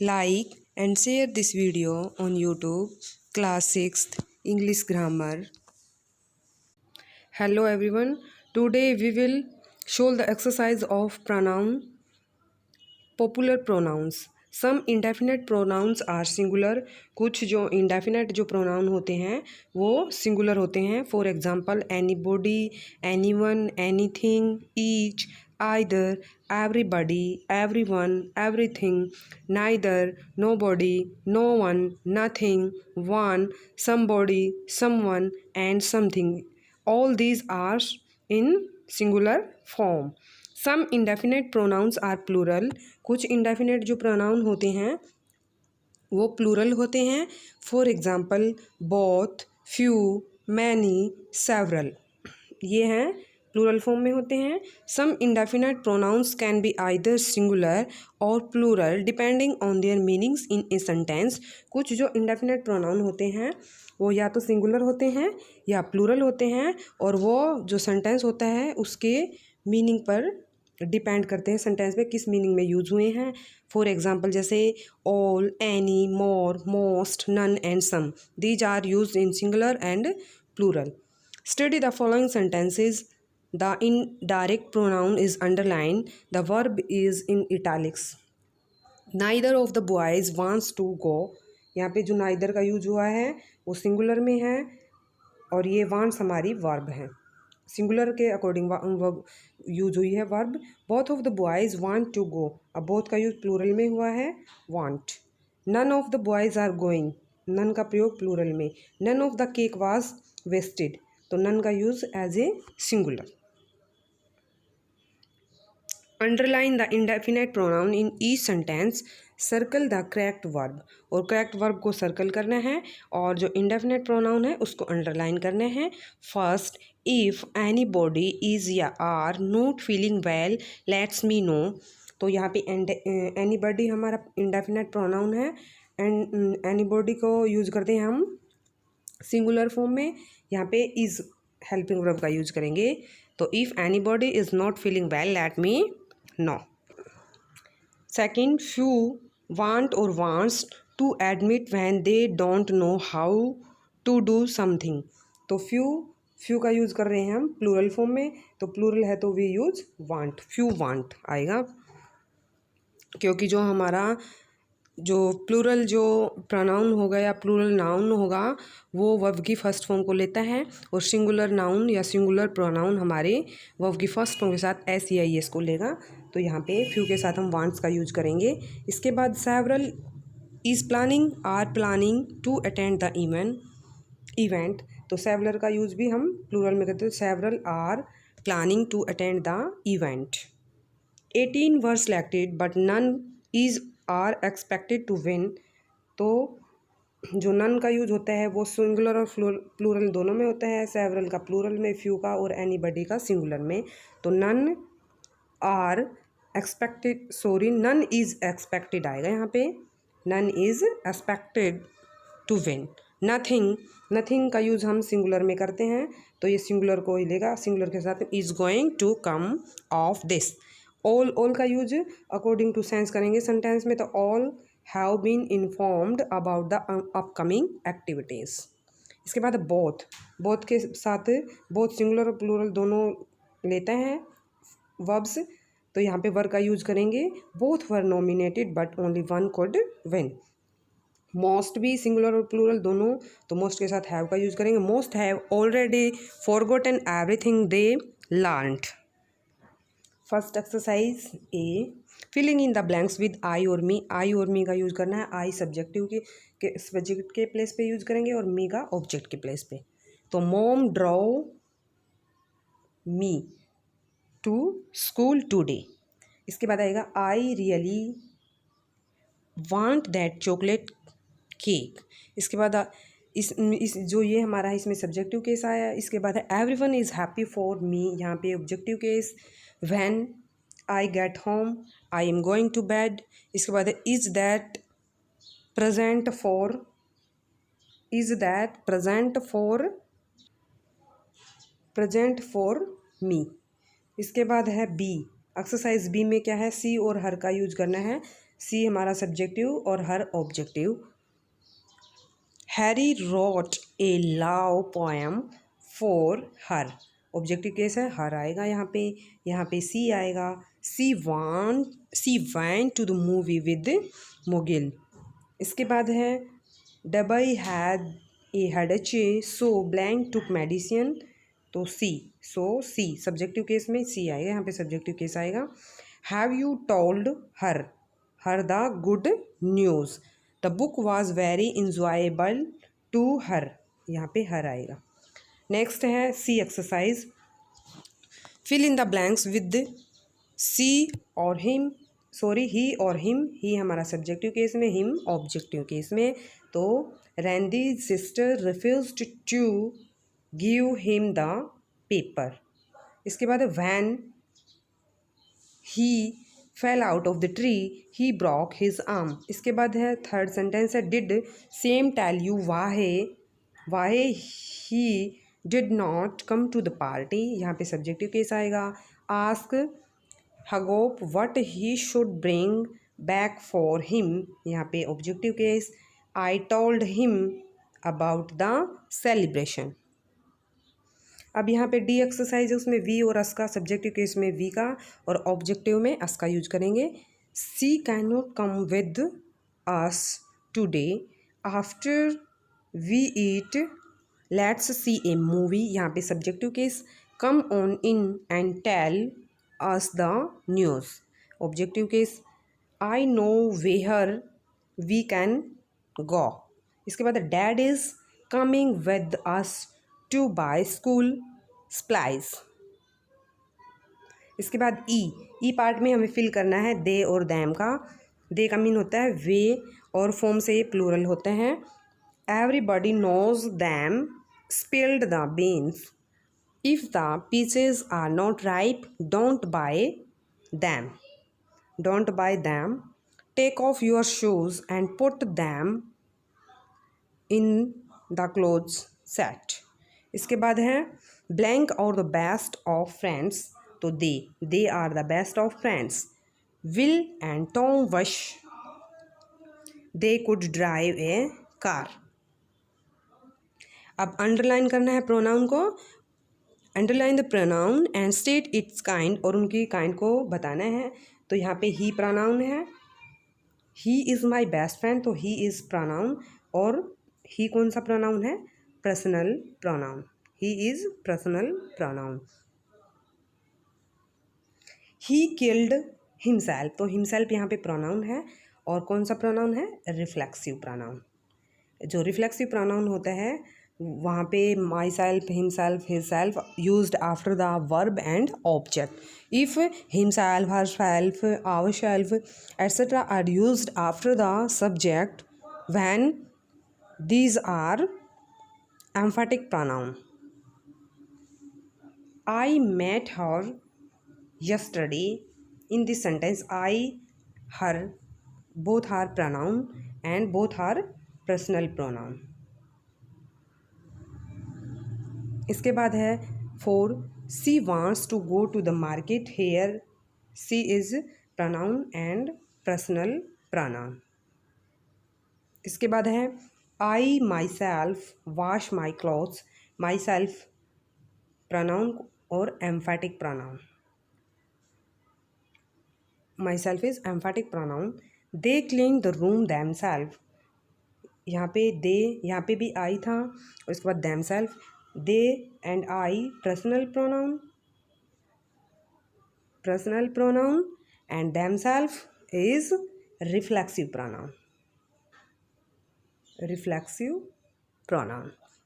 Like and share this video on YouTube, Class 6th English Grammar. Hello everyone. Today we will show the exercise of popular pronouns. Some indefinite pronouns are singular, कुछ जो indefinite जो pronoun होते हैं वो singular होते हैं. For example anybody, anyone, anything, each, either, everybody, everyone, everything, neither, nobody, no one, nothing, one, somebody, someone and something. All these are in singular form. Some indefinite pronouns are plural. कुछ indefinite जो pronoun होते हैं वो plural होते हैं. For example, both, few, many, several. ये हैं plural form में होते हैं. Some indefinite pronouns can be either singular or plural depending on their meanings in a sentence. कुछ जो indefinite pronoun होते हैं वो या तो सिंगुलर होते हैं या प्लूरल होते हैं और वो जो सेंटेंस होता है उसके मीनिंग पर डिपेंड करते हैं, सेंटेंस में किस मीनिंग में यूज हुए हैं. फॉर एग्जांपल जैसे all, any, more, most, none and some. These are used in singular and plural. Study the following sentences. The indirect pronoun is underline. The verb is in italics. Neither of the boys wants to go. यहाँ पे जो neither का use हुआ है वो singular में है और ये वांट्स हमारी वर्ब है. सिंगुलर के अकॉर्डिंग यूज हुई है verb. Both of the boys want to go. अब बोथ का यूज प्लूरल में हुआ है want. None of the boys are going. None का प्रयोग प्लूरल में. None of the cake was wasted. तो नन का use as a singular. Underline the indefinite pronoun in each sentence. Circle the correct verb. और correct verb को circle करना है और जो इंडेफिनेट प्रोनाउन है उसको अंडरलाइन करना है. First, if any body is या are not feeling well let's me know. तो यहाँ पे एनी बॉडी हमारा इंडेफिनेट प्रोनाउन है एंड एनी बॉडी को यूज करते हैं हम सिंगुलर फॉर्म में. यहाँ पे इज़ हेल्पिंग वर्ब का यूज करेंगे. तो if any body is not feeling well let me know. Second, few want or wants to admit when they don't know how to do something. तो few का use कर रहे हैं हम plural form में. तो प्लूरल है तो we use want. Few want आएगा क्योंकि जो हमारा जो प्लूरल जो प्रोनाउन होगा या प्लूरल नाउन होगा वो वर्ब की फर्स्ट फॉर्म को लेता है और सिंगुलर नाउन या सिंगुलर प्रोनाउन हमारे वर्ब की फर्स्ट फॉर्म के साथ एस या एस को लेगा. तो यहाँ पे फ्यू के साथ हम वांट्स का यूज करेंगे. इसके बाद several is planning, are planning to attend the event. तो सेवरल का यूज भी हम प्लूरल में करते हैं. Several are planning to attend the event. 18 were selected but none is are expected to win. तो जो नन का यूज होता है वो सिंगुलर और प्लूरल दोनों में होता है. सेवरल का प्लूरल में, फ्यू का और एनीबडी का सिंगुलर में. तो none are expected, sorry none is expected आएगा यहाँ पे. None is expected to win. Nothing का यूज़ हम सिंगुलर में करते हैं तो ये सिंगुलर को ही लेगा. सिंगुलर के साथ is going to come of this. All का यूज अकॉर्डिंग टू सेंस करेंगे सेंटेंस में. तो all have been informed about the upcoming activities. इसके बाद बोथ के साथ बोथ सिंगुलर और प्लूरल दोनों लेते हैं वर्ब्स. तो यहाँ पे वर्ब का यूज करेंगे. Both were nominated but only one could win. Most भी सिंगुलर और प्लूरल दोनों. तो मोस्ट के साथ हैव का यूज करेंगे. Most have already forgotten everything they learned. First exercise A, filling in the blanks with I और मी. आई और मी का यूज करना है. आई सब्जेक्टिव के सब्जेक्ट के प्लेस पे यूज करेंगे और मी का ऑब्जेक्ट के प्लेस पे. तो mom draw me to school today. इसके बाद आएगा I really want that chocolate cake. इसके बाद इस जो ये हमारा है इसमें सब्जेक्टिव केस आया. इसके बाद है everyone is happy for me. यहाँ पे objective case. When I get home, I am going to bed. इसके बाद है is that present for me. इसके बाद है बी. एक्सरसाइज बी में क्या है, सी और हर का यूज करना है. सी हमारा सब्जेक्टिव और her objective. Harry wrote a love poem for her, objective case है, हर आएगा यहाँ पे सी आएगा। She went to the movie with Mugil. इसके बाद है डबई had a headache so blank took medicine, तो सी सब्जेक्टिव केस में सी आएगा, यहाँ पे सब्जेक्टिव केस आएगा। Have you told her the good news, the book was very enjoyable to her, यहाँ पे हर आएगा। नेक्स्ट है C exercise, fill in the blanks with C और हिम, ही और हिम, ही हमारा सब्जेक्टिव केस में, him objective case में। तो Randy sister refused to give him the paper. इसके बाद when he fell out of the tree he broke his arm. इसके बाद है थर्ड सेंटेंस है did Sam tell you why he did not come to the party, यहाँ पे subjective case आएगा। Ask हगोप what he should bring back for him, यहाँ पे objective case. I told him about the celebration. अब यहाँ पे D exercise है, उसमें वी और अस का, सब्जेक्टिव केस में वी का और ऑब्जेक्टिव में अस का यूज करेंगे। She can not come with us today after we eat, let's see a movie, यहाँ पे subjective case. Come on in and tell us the news, objective case. I know where we can go. इसके बाद dad is coming with us to buy school supplies. इसके बाद ई part में हमें fill करना है दे और दैम का। दे का मीन होता है वे और फॉर्म से ये प्लूरल होते हैं। Everybody knows them spilled the beans, if the pieces are not ripe don't buy them, take off your shoes and put them in the clothes set. इसके बाद है ब्लैंक और द बेस्ट ऑफ फ्रेंड्स, तो they are the best of friends. Will and Tom wish they could drive a car. अब underline करना है pronoun को। Underline the pronoun and state its kind, और उनकी काइंड को बताना है। तो यहाँ पे ही प्रोनाउन है, he is my best friend, तो ही इज़ प्रोनाउन। और ही कौन सा प्रोनाउन है? Personal pronoun, he is personal pronoun. He killed himself, तो हिमसेल्फ यहाँ पे प्रोनाउन है। और कौन सा प्रोनाउन है? Reflexive pronoun. जो रिफ्लेक्सिव प्रोनाउन होता है वहाँ पे myself, himself, hisself used after the verb and object. If himself, herself, ourself etcetera are used after the subject when these are emphatic pronoun. I met her yesterday. In this sentence I, her both are pronoun and both are personal pronoun. इसके बाद है 4 she wants to go to the market. Here she is pronoun and personal pronoun. इसके बाद है I myself wash my clothes. Myself pronoun और emphatic pronoun. Myself is emphatic pronoun. They clean the room themselves. यहाँ पे they, यहाँ पे भी I था और इसके बाद themselves. They and I personal pronoun and themselves is reflexive pronoun.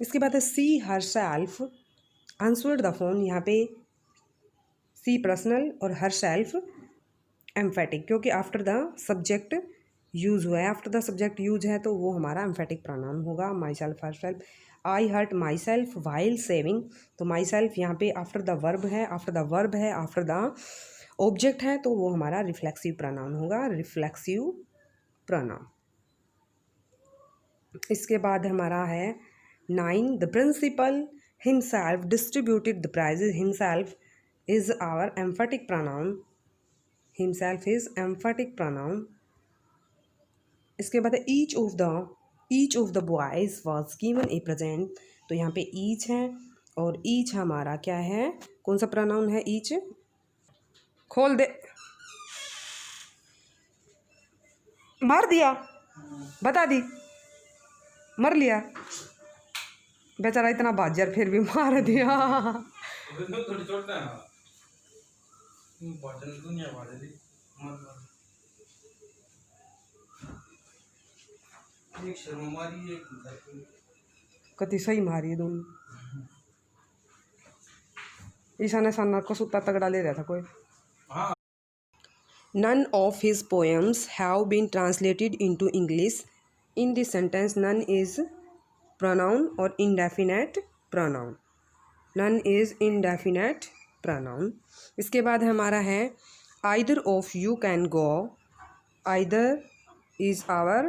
इसके बाद है सी हरसेल्फ आंसर्ड द फोन। यहाँ पे सी पर्सनल और हरसेल्फ एम्फेटिक, क्योंकि आफ्टर द सब्जेक्ट यूज हुआ है। आफ्टर द सब्जेक्ट यूज है तो वो हमारा एम्फेटिक प्रोनाउन होगा। Myself, herself. I hurt myself while shaving, तो माई सेल्फ यहाँ पे आफ्टर द वर्ब है, आफ्टर द ऑब्जेक्ट है, तो वो हमारा रिफ्लेक्सिव प्रोनाउन होगा, रिफ्लेक्सिव प्रोनाउन। इसके बाद हमारा है 9 the principal himself distributed the prizes. Himself is our emphatic pronoun. Himself is emphatic pronoun. इसके बाद है each of the boys was given a present. तो यहाँ पे ईच है और ईच हमारा क्या है, कौन सा प्रोनाउन है ईच, खोल दे, मार दिया, बता दी, मर लिया बेचारा, इतना बाजर फिर भी मार दिया। कति सही मारी दोनों। ईशान साना को सुत्ता तगड़ा ले रहा था कोई। None of his poems have been translated into English. In this sentence, none is pronoun or indefinite pronoun. None is indefinite pronoun. इसके बाद हमारा है either of you can go. Either is our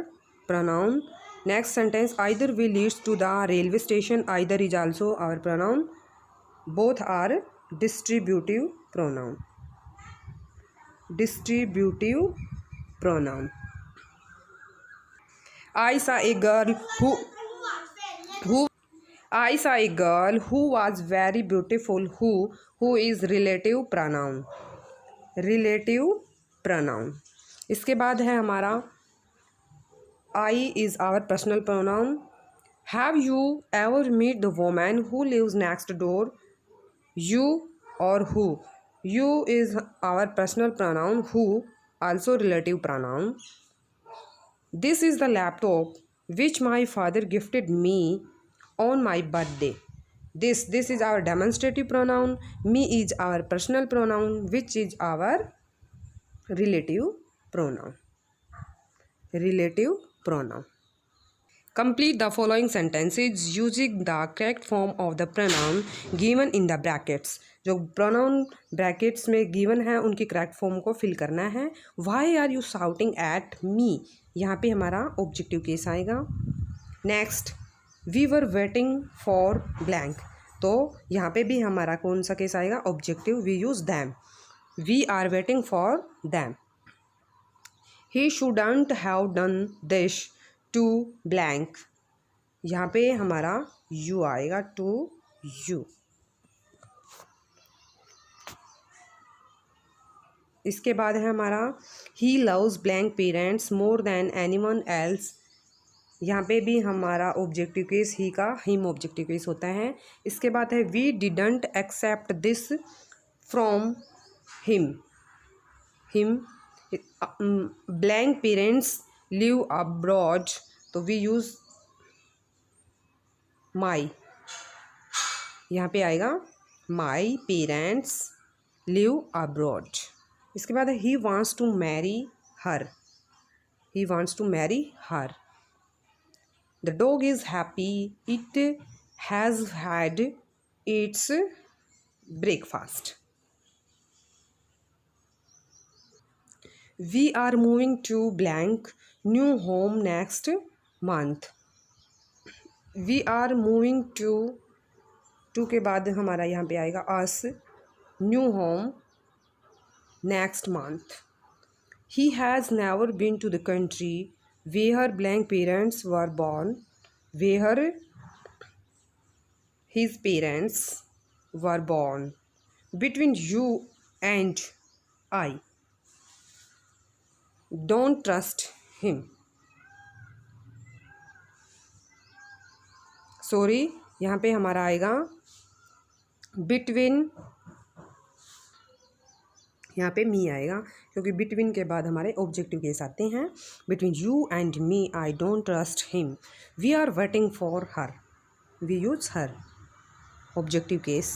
pronoun. Next sentence, either way leads to the railway station. Either is also our pronoun. Both are distributive pronoun. Distributive pronoun. I saw a girl who was very beautiful. Who is relative pronoun. Relative pronoun. इसके बाद है हमारा I is our personal pronoun. Have you ever met the woman who lives next door? You or who. You is our personal pronoun. Who also relative pronoun. This is the laptop which my father gifted me on my birthday. This is our demonstrative pronoun. Me is our personal pronoun, which is our relative pronoun. Relative pronoun. Complete the following sentences using the correct form of the pronoun given in the brackets. जो pronoun brackets में given है उनकी correct form को fill करना है। Why are you shouting at me? यहाँ पे हमारा objective case आएगा। Next, we were waiting for blank. तो यहाँ पे भी हमारा कौन सा case आएगा, objective. We use them. We are waiting for them. He shouldn't have done this to blank. यहाँ पे हमारा you आएगा, to you. इसके बाद है हमारा he loves blank parents more than anyone else. यहाँ पे भी हमारा ऑब्जेक्टिव केस ही का हिम ऑब्जेक्टिव केस होता है। इसके बाद है we didn't accept this from him. Blank parents live abroad. तो we use my. यहाँ पे आएगा my parents live abroad. इसके बाद he wants to marry her. He wants to marry her. The dog is happy. It has had its breakfast. We are moving to blank new home next month. We are moving to के बाद हमारा यहाँ पे आएगा us, new home next month. He has never been to the country where blank parents were born. Where his parents were born. Between you and I. Don't trust him. Sorry, यहाँ पे हमारा आएगा बिटवीन, यहाँ पे मी आएगा क्योंकि between के बाद हमारे ऑब्जेक्टिव केस आते हैं। Between you and me I don't trust him. We are waiting for her. We use her objective case.